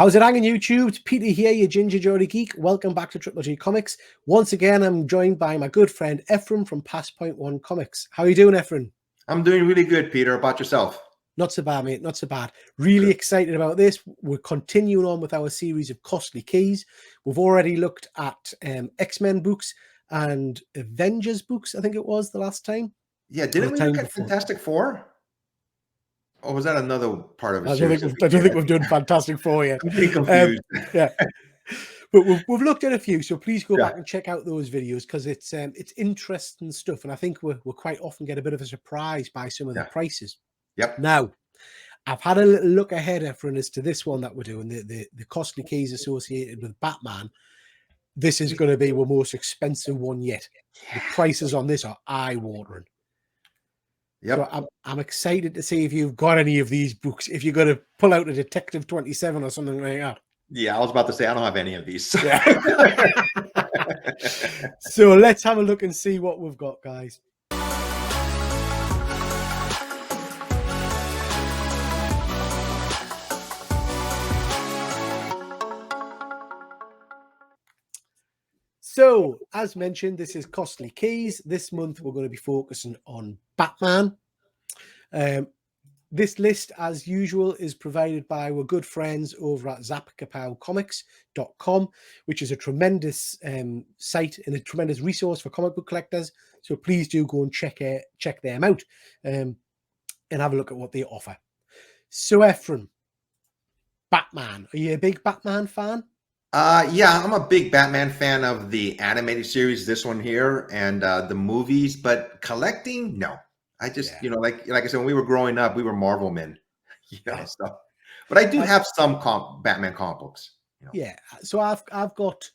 How's it hanging, YouTube? It's Peter here, your Ginger Jolly Geek. Welcome back to Triple G Comics. Once again, I'm joined by my good friend Efrin from Passpoint One Comics. How are you doing, Efrin? I'm doing really good, Peter. About yourself? Not so bad, mate. Not so bad. Really excited about this. We're continuing on with our series of costly keys. We've already looked at X-Men books and Avengers books, I think it was the last time. Yeah, didn't we look at Fantastic Four? Or was that another part of a series? I don't think we've done Fantastic Four yet. I'm getting confused. Yeah. But we've looked at a few, so please go back and check out those videos because it's interesting stuff, and I think we're quite often get a bit of a surprise by some of the prices. Yep. Now, I've had a little look ahead, Efren, as to this one that we're doing, the costly keys associated with Batman. This is going to be our most expensive one yet. The prices on this are eye-watering. Yep. So I'm excited to see if you've got any of these books. If you're going to pull out a Detective 27 or something like that. Yeah, I was about to say I don't have any of these. Yeah. So let's have a look and see what we've got, guys. So, as mentioned, this is Costly Keys. This month, we're going to be focusing on Batman. This list, as usual, is provided by our good friends over at Zap-Kapow which is a tremendous site and a tremendous resource for comic book collectors. So please do go and check them out and have a look at what they offer. So, Efren, Batman. Are you a big Batman fan? Yeah, I'm a big Batman fan of the animated series, this one here, and the movies, but collecting, no. I just, like I said, when we were growing up, we were Marvel men, so. But I do have some Batman comic books. Yeah, so I've got,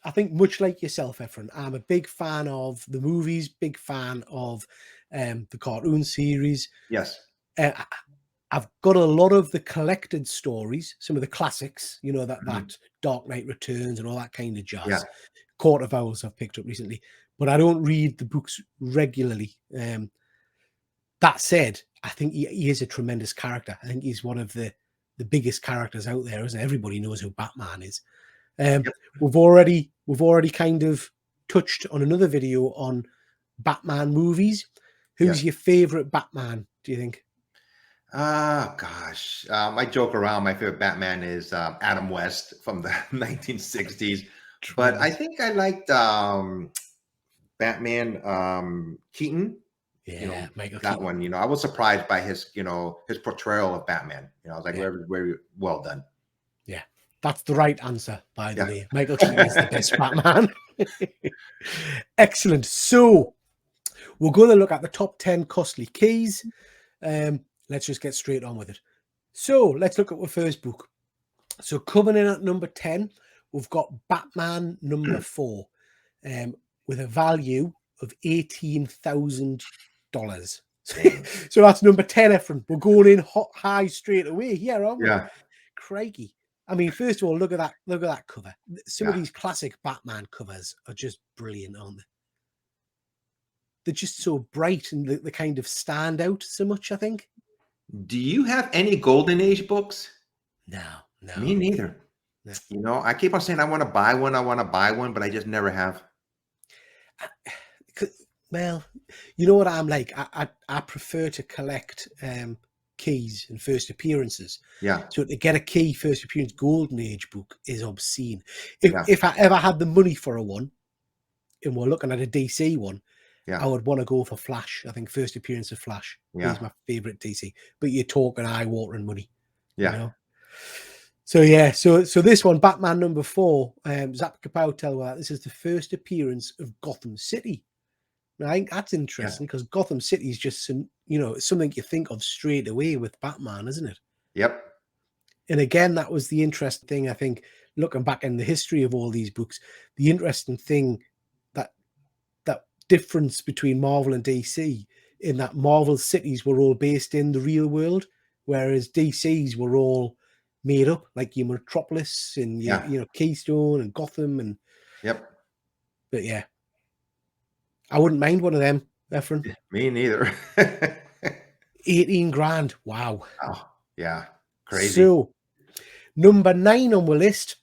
I think much like yourself, Efren, I'm a big fan of the movies, big fan of the cartoon series. Yes. I've got a lot of the collected stories, some of the classics, that Dark Knight Returns and all that kind of jazz. Yeah. Court of Owls I've picked up recently, but I don't read the books regularly. That said, I think he is a tremendous character. I think he's one of the biggest characters out there, isn't it? Everybody knows who Batman is. We've already kind of touched on another video on Batman movies. Who's your favorite Batman, do you think? Gosh, I joke around. My favorite Batman is Adam West from the 1960s. But I think I liked Batman Keaton. Yeah, Michael that Keaton. One. I was surprised by his, his portrayal of Batman. I was like, very well done. Yeah, that's the right answer, by the way. Michael Keaton is the best Batman. Excellent. So we're going to look at the top 10 costly keys. Let's just get straight on with it. So let's look at our first book. So coming in at number 10, we've got Batman number 4 with a value of $18,000. So that's number 10, Efren. We're going in high straight away here, aren't we? Yeah. Crikey. I mean, first of all, look at that cover. Some of these classic Batman covers are just brilliant, aren't they? They're just so bright and they kind of stand out so much, I think. Do you have any Golden Age books? No. Me neither. No. I keep on saying I want to buy one, but I just never have. Well, you know what I'm like? I prefer to collect keys and first appearances. Yeah. So to get a key first appearance Golden Age book is obscene. If I ever had the money for a one, and we're looking at a DC one, I would want to go for Flash. I think first appearance of Flash is my favorite DC. But you're talking eye-watering money. So so this one, Batman number 4, Zap-Kapow tell that this is the first appearance of Gotham City. Now, I think that's interesting because Gotham City is just something you think of straight away with Batman, isn't it? Yep. And again, that was the interesting thing, I think, looking back in the history of all these books, the interesting thing that difference between Marvel and DC in that Marvel cities were all based in the real world, whereas DC's were all made up, like your Metropolis and your Keystone and Gotham and but yeah, I wouldn't mind one of them, Efren. Me neither. 18 grand. Wow. Oh, yeah. Crazy. So Number 9 on the list.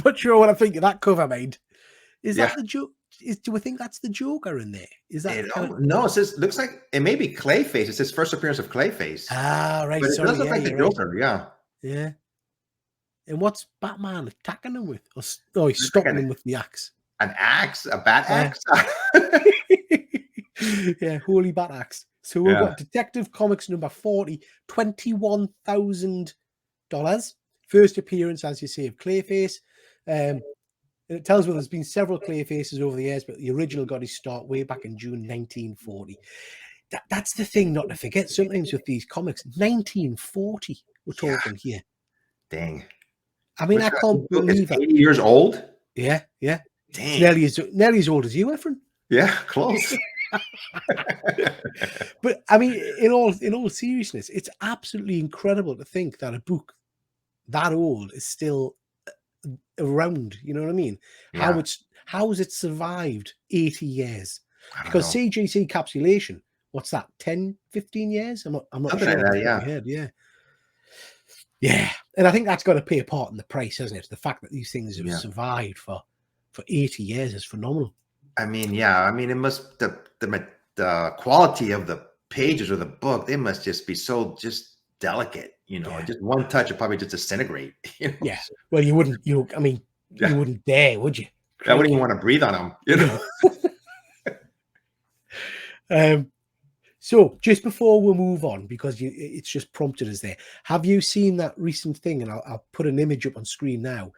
Not sure what I think of that cover made. Is Yeah. that the joke? Do we think that's the Joker in there? Is that kind of No, it says looks like it may be Clayface. It's his first appearance of Clayface. right? But it Sorry, does look yeah, like the you're right. Joker, yeah. Yeah. And what's Batman attacking him with? Oh, he's Looks like stopping him with the axe. an axe, a bat Yeah. axe. Yeah, holy bat axe. So we've got Detective Comics number 40, $21,000. First appearance, as you say, of Clayface. And it tells me there's been several Clayfaces over the years, but the original got his start way back in June 1940. That's the thing not to forget sometimes with these comics. 1940, we're talking here. Dang. I mean, I can't believe that. 80 years old? Yeah, yeah. Dang. It's nearly as old as you, Efrin. Yeah, close. But I mean, in all seriousness, it's absolutely incredible to think that a book that old is still around. You know what I mean? Yeah. How has it survived 80 years? Because CGC encapsulation, what's that? 10, 15 years? I'm not Something sure. like that, yeah. Yeah. And I think that's got to play a part in the price, hasn't it? The fact that these things have survived for 80 years is phenomenal. I mean, yeah. I mean, it must the quality of the pages of the book, they must just be so just delicate, you know. Just one touch would probably just disintegrate. You know? Yeah. Well, you wouldn't you wouldn't dare, would you? I wouldn't even want to breathe on them, you know. So just before we move on, because it's just prompted us there, have you seen that recent thing? And I'll put an image up on screen now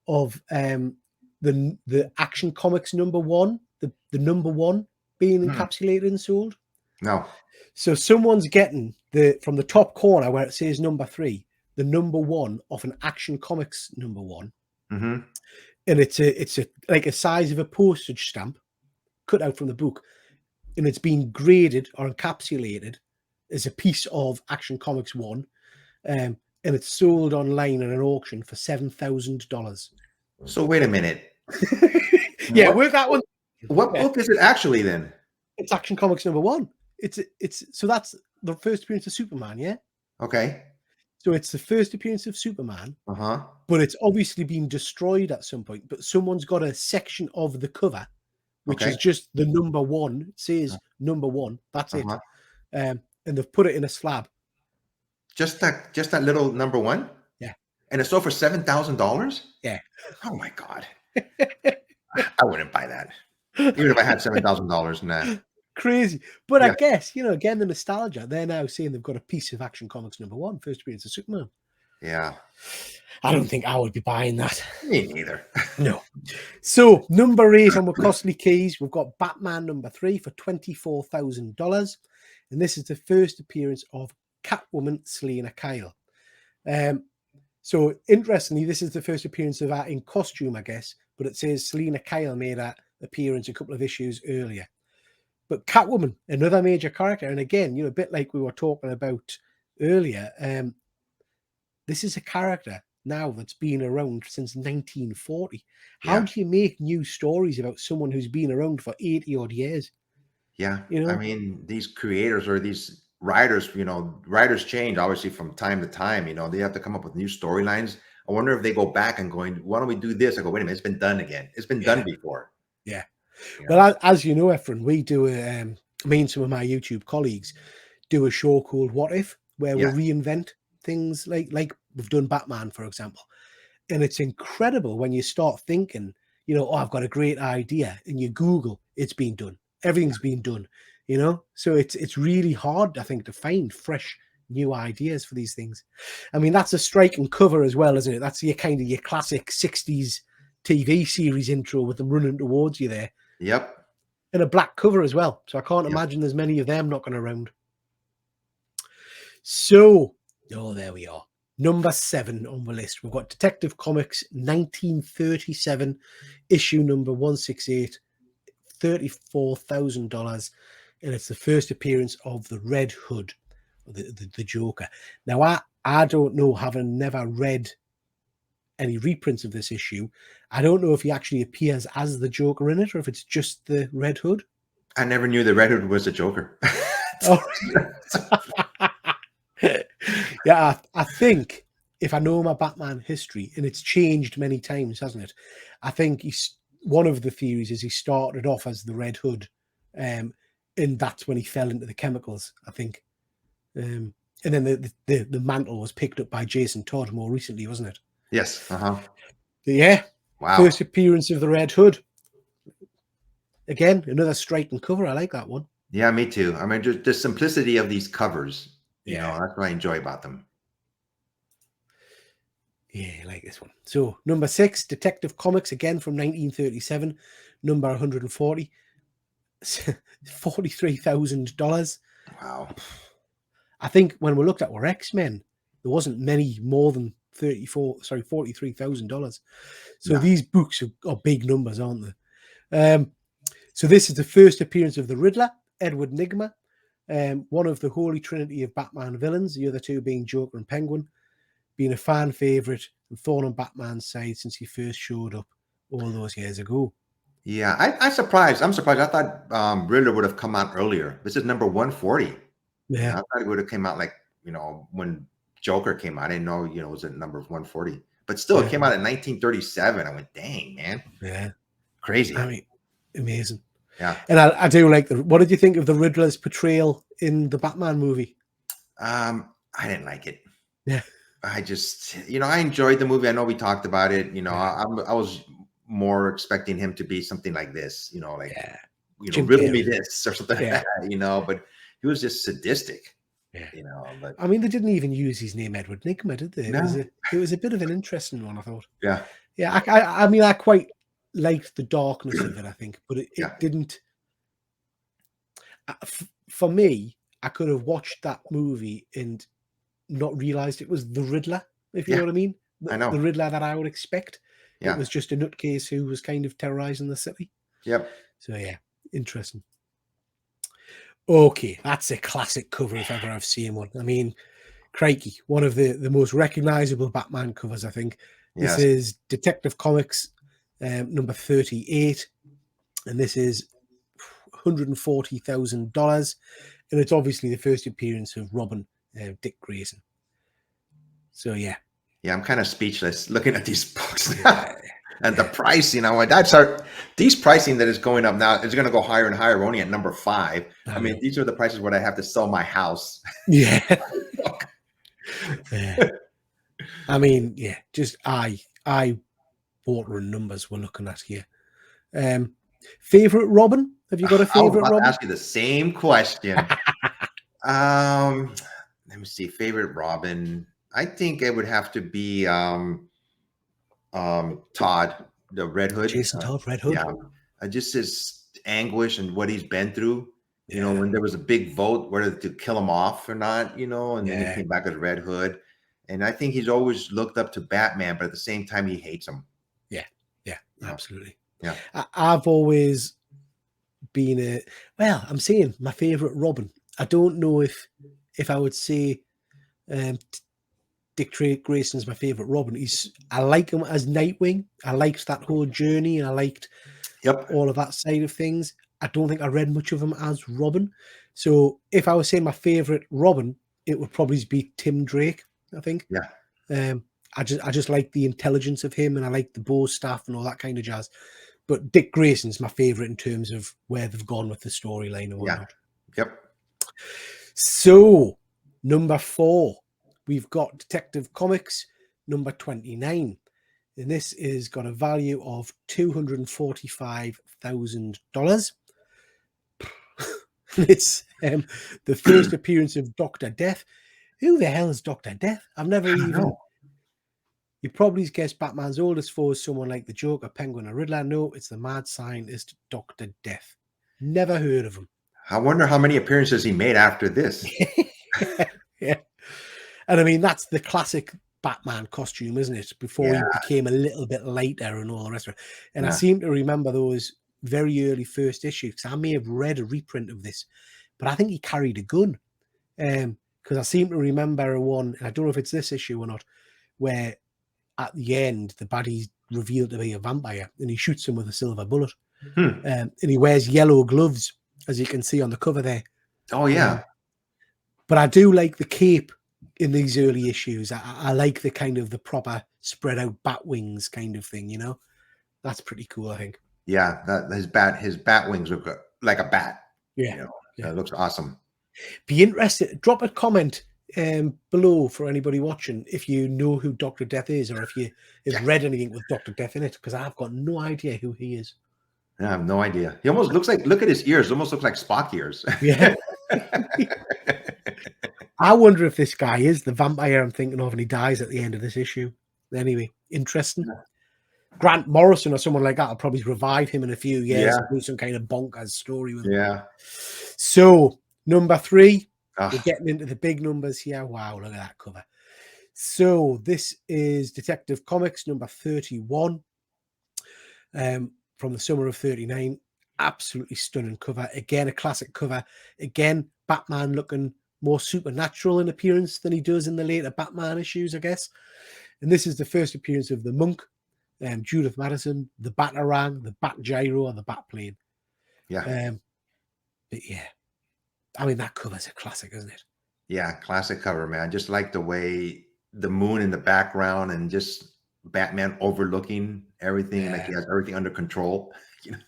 of the Action Comics #1, the #1 being encapsulated and sold. No. So someone's getting from the top corner where it says #3, the #1 off an Action Comics #1. Mm-hmm. And it's like a size of a postage stamp cut out from the book. And it's been graded or encapsulated as a piece of Action Comics 1. And it's sold online in an auction for $7,000. So wait a minute. Yeah, work that one. What book is it actually then? It's Action Comics #1. It's so that's the first appearance of Superman, yeah? Okay. So it's the first appearance of Superman. Uh-huh. But it's obviously been destroyed at some point. But someone's got a section of the cover, which is just the #1. It says #1. That's it. And they've put it in a slab. Just that little #1? Yeah. And it's sold for $7,000? Yeah. Oh my God. I wouldn't buy that. Even if I had $7,000, nah. Crazy. But I guess, again, the nostalgia, they're now saying they've got a piece of Action Comics #1, first appearance of Superman. Yeah. I don't think I would be buying that. Me neither. No. So, number 8 on the costly keys, we've got Batman #3 for $24,000. And this is the first appearance of Catwoman Selina Kyle. So, interestingly, this is the first appearance of her in costume, I guess. But it says Selina Kyle made that appearance a couple of issues earlier. But Catwoman, another major character. And again, a bit like we were talking about earlier, this is a character now that's been around since 1940. How do you make new stories about someone who's been around for 80 odd years? Yeah. I mean, these creators or these writers, writers change obviously from time to time. They have to come up with new storylines. I wonder if they go back and going, why don't we do this? I go, wait a minute, it's been done again. It's been done before. Yeah. Well, as you know, Efrin, we do me and some of my YouTube colleagues do a show called What If, where we reinvent things like we've done Batman, for example. And it's incredible when you start thinking, I've got a great idea, and you Google, it's been done. Everything's been done, So it's really hard, I think, to find fresh new ideas for these things. I mean, that's a striking cover as well, isn't it? That's your classic 60s TV series intro with them running towards you there. Yep. And a black cover as well. So I can't imagine there's many of them knocking around. So, there we are. Number 7 on the list. We've got Detective Comics 1937, issue number 168, $34,000. And it's the first appearance of the Red Hood, the Joker. Now, I don't know, having never read any reprints of this issue, I don't know if he actually appears as the Joker in it or if it's just the Red Hood. I never knew the Red Hood was a Joker. Yeah, I think if I know my Batman history, and it's changed many times, hasn't it? I think one of the theories is he started off as the Red Hood, and that's when he fell into the chemicals, I think. And then the mantle was picked up by Jason Todd more recently, wasn't it? Yes. Yeah. Wow. First appearance of the Red Hood. Again, another striking cover. I like that one. Yeah, me too. I mean, just the simplicity of these covers. You know, that's what I enjoy about them. Yeah, I like this one. So, number 6, Detective Comics, again from 1937, number 140. $43,000. Wow. I think when we looked at our X-Men, there wasn't many more than $43,000. So these books are big numbers, aren't they? So this is the first appearance of the Riddler, Edward Nygma, one of the holy trinity of Batman villains, the other two being Joker and Penguin, being a fan favourite and thorn on Batman's side since he first showed up all those years ago. Yeah, I'm surprised. I thought Riddler would have come out earlier. This is number 140. Yeah. I thought it would have came out like, when Joker came out. I didn't know, it was at number 140. But still, it came out in 1937. I went, dang, man. Yeah. Crazy. I mean, amazing. Yeah. And I do like what did you think of the Riddler's portrayal in the Batman movie? I didn't like it. Yeah. I just, I enjoyed the movie. I know we talked about it. I was more expecting him to be something like this, riddle me this or something like that, but he was just sadistic. Yeah. But I mean, they didn't even use his name Edward Nygma, did they? No. It was a bit of an interesting one, I thought. Yeah. Yeah, I mean, I quite liked the darkness of it, I think, but it didn't. For me, I could have watched that movie and not realized it was the Riddler, if you know what I mean. I know. The Riddler that I would expect. Yeah. It was just a nutcase who was kind of terrorizing the city. Yep. So yeah, interesting. Okay, that's a classic cover if ever I've seen one. I mean, crikey, one of the most recognizable Batman covers, I think. This is Detective Comics number 38, and this is $140,000, and it's obviously the first appearance of Robin, Dick Grayson. So yeah, I'm kind of speechless looking at these books now. And the price, these pricing that is going up now is going to go higher and higher. We're only at number 5. I mean, these are the prices where I have to sell my house. Yeah. I mean, just eye watering numbers we're looking at here. Favorite Robin? Have you got a favorite Robin? I'll ask you the same question. Let me see. Favorite Robin? I think it would have to be Todd, the Red Hood. Jason Todd, Red Hood. Yeah, just his anguish and what he's been through. When there was a big vote whether to kill him off or not, and then he came back as Red Hood. And I think he's always looked up to Batman, but at the same time, he hates him. Yeah, absolutely. Yeah, I've always been I'm saying my favorite Robin. I don't know if I would say Dick Grayson's my favorite Robin. I like him as Nightwing. I liked that whole journey, and I liked all of that side of things. I don't think I read much of him as Robin. So if I was saying my favorite Robin, it would probably be Tim Drake, I think. Yeah. I just like the intelligence of him, and I like the bow staff and all that kind of jazz. But Dick Grayson's my favorite in terms of where they've gone with the storyline and whatnot. Yep. So number 4, we've got Detective Comics number 29. And this is got a value of $245,000. It's the first appearance of Dr. Death. Who the hell is Dr. Death? I've never even know. You probably guessed Batman's oldest foe is someone like the Joker, Penguin, or Riddler. No, it's the mad scientist Dr. Death. Never heard of him. I wonder how many appearances he made after this. Yeah. And I mean, that's the classic Batman costume, isn't it? Before he became a little bit lighter and all the rest of it. And I seem to remember those very early first issues. I may have read a reprint of this, but I think he carried a gun. Because I seem to remember one, and I don't know if it's this issue or not, where at the end, the baddie's revealed to be a vampire, and he shoots him with a silver bullet. And he wears yellow gloves, as you can see on the cover there. Oh, yeah. But I do like the cape in these early issues. I like the kind of the proper spread out bat wings kind of thing, you know. That's pretty cool, I think. Yeah, that his bat wings look like a bat. Yeah. You know, Yeah. it looks awesome. Be interested. Drop a comment below for anybody watching if you know who Dr. Death is, or if you have read anything with Dr. Death in it, because I've got no idea who he is. I have no idea. He almost looks like, look at his ears. It almost looks like Spock ears. Yeah. I wonder if this guy is the vampire I'm thinking of and he dies at the end of this issue. Anyway, interesting. Grant Morrison or someone like that will probably revive him in a few years and do some kind of bonkers story with him. Yeah. So, number 3, we're getting into the big numbers here. Wow, look at that cover. So, this is Detective Comics number 31 from the summer of 39. Absolutely stunning cover. Again, a classic cover. Again, Batman looking more supernatural in appearance than he does in the later Batman issues, I guess. And this is the first appearance of the Monk, Judith Madison, the Batarang, the Bat Gyro, and the Bat Plane. Yeah. But yeah, I mean, that cover's a classic, isn't it? Yeah, classic cover, man. Just like the way the moon in the background and just Batman overlooking everything, and like he has everything under control. You know,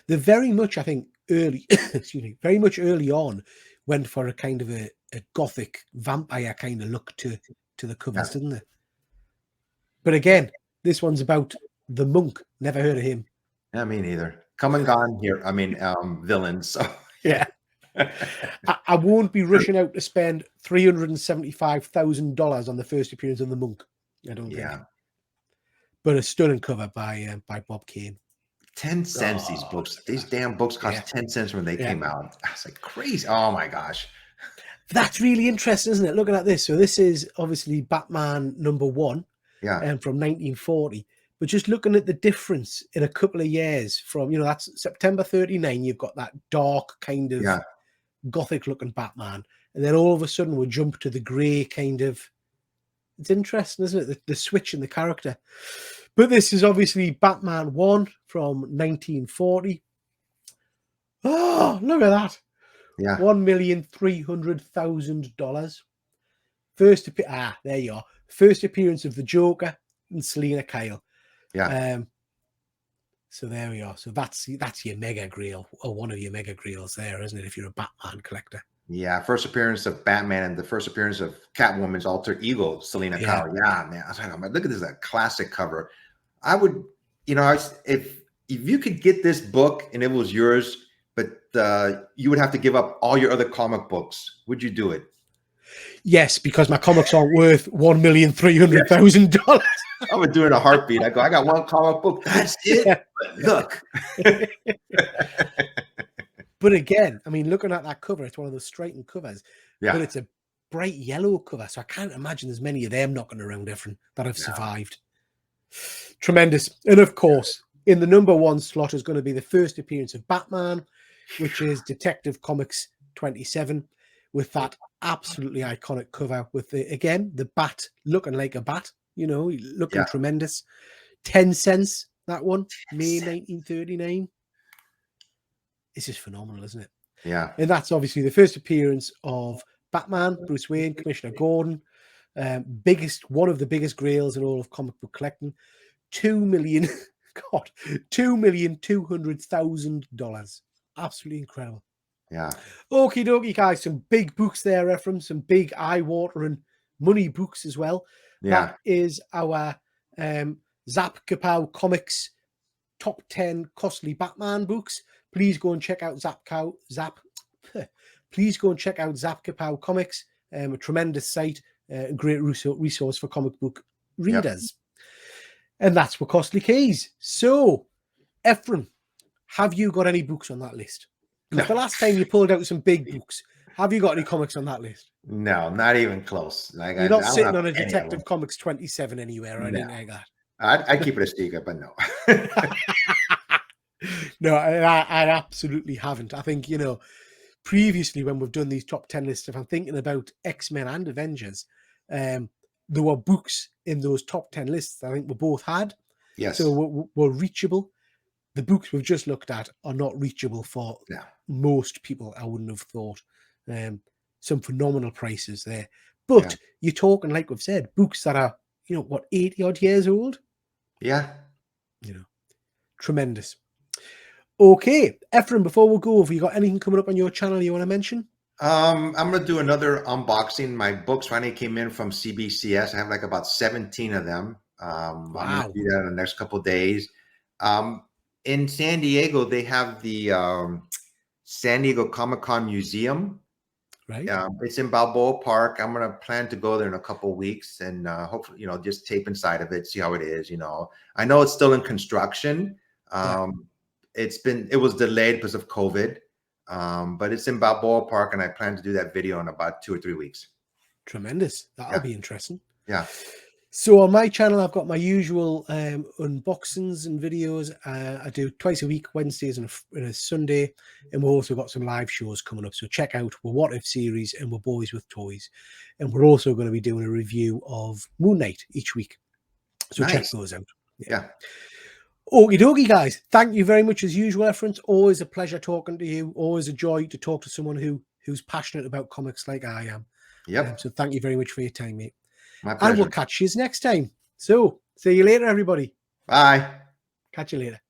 they're very much, I think, early, excuse me, very much early on went for a kind of a gothic vampire kind of look to the covers, didn't they? But again, this one's about the Monk. Never heard of him. Yeah, me neither. Come and gone here. I mean, villains. So. Yeah. I won't be rushing out to spend $375,000 on the first appearance of the Monk. I don't think. But a stunning cover by Bob Kane. 10 cents, these books. These damn books cost 10 cents when they came out. That's like crazy. Oh my gosh. That's really interesting, isn't it? Looking at this. So this is obviously Batman number 1. Yeah. From 1940. But just looking at the difference in a couple of years from, that's September 39, you've got that dark kind of gothic looking Batman. And then all of a sudden we jump to the grey kind of, it's interesting, isn't it? The switch in the character. But this is obviously Batman 1 from 1940. Oh, look at that. Yeah. $1,300,000. There you are. First appearance of the Joker and Selina Kyle. Yeah. So there we are. So that's your mega grail, or one of your mega grails there, isn't it? If you're a Batman collector. Yeah. First appearance of Batman and the first appearance of Catwoman's alter ego, Selina Kyle. Yeah, man. I was like, look at this, a classic cover. I would, if you could get this book and it was yours, but you would have to give up all your other comic books, would you do it? Yes, because my comics aren't worth $1,300,000. I would do it in a heartbeat. I got one comic book. That's it. Yeah. Look. But again, I mean, looking at that cover, it's one of those striking covers. Yeah. But it's a bright yellow cover, so I can't imagine there's many of them knocking around, Efrin, that have survived. Tremendous. And of course, in the number 1 slot is going to be the first appearance of Batman, which is Detective Comics 27, with that absolutely iconic cover with the bat looking like a bat, looking tremendous. 10 cents, that one, May 1939. This is phenomenal, isn't it? Yeah. And that's obviously the first appearance of Batman, Bruce Wayne, Commissioner Gordon, one of the biggest grails in all of comic book collecting. $2,200,000. Absolutely incredible. Yeah. Okie dokie, guys. Some big books there, Efrin. Some big eye-watering money books as well. Yeah. That is our Zap-Kapow Comics top 10 costly Batman books. Please go and check out Please go and check out Zap-Kapow Comics. A tremendous site, a great resource for comic book readers. And that's for Costly Keys. So, Efrin, have you got any books on that list? Because the last time you pulled out some big books, have you got any comics on that list? No, not even close. Like, you're not sitting on a Detective Comics 27 anywhere or anything like that. I keep it a secret, but no. No, I absolutely haven't. I think, previously when we've done these top 10 lists, if I'm thinking about X-Men and Avengers, there were books in those top 10 lists I think we both had. Yes. So we're reachable. The books we've just looked at are not reachable for most people, I wouldn't have thought. Some phenomenal prices there. But you're talking, like we've said, books that are, 80 odd years old. Yeah. Tremendous. Okay, Efrin, before we go, have you got anything coming up on your channel you want to mention? I'm gonna do another unboxing. My books finally came in from CBCS. I have like about 17 of them. I'm gonna do that in the next couple of days. In San Diego, they have the San Diego Comic-Con Museum. Right. It's in Balboa Park. I'm gonna plan to go there in a couple of weeks and hopefully, just tape inside of it, see how it is. I know it's still in construction. It was delayed because of COVID. But it's in Balboa Park, and I plan to do that video in about 2 or 3 weeks. Tremendous. That'll be interesting. Yeah. So on my channel, I've got my usual unboxings and videos. I do twice a week, Wednesdays and a Sunday. And we've also got some live shows coming up. So check out our What If series and we're Boys with Toys. And we're also going to be doing a review of Moon Knight each week. So check those out. Yeah. Okie dokie, guys. Thank you very much as usual, Efrin. Always a pleasure talking to you. Always a joy to talk to someone who's passionate about comics like I am. Yep. So thank you very much for your time, mate. My pleasure. And we'll catch you next time. So see you later, everybody. Bye. Catch you later.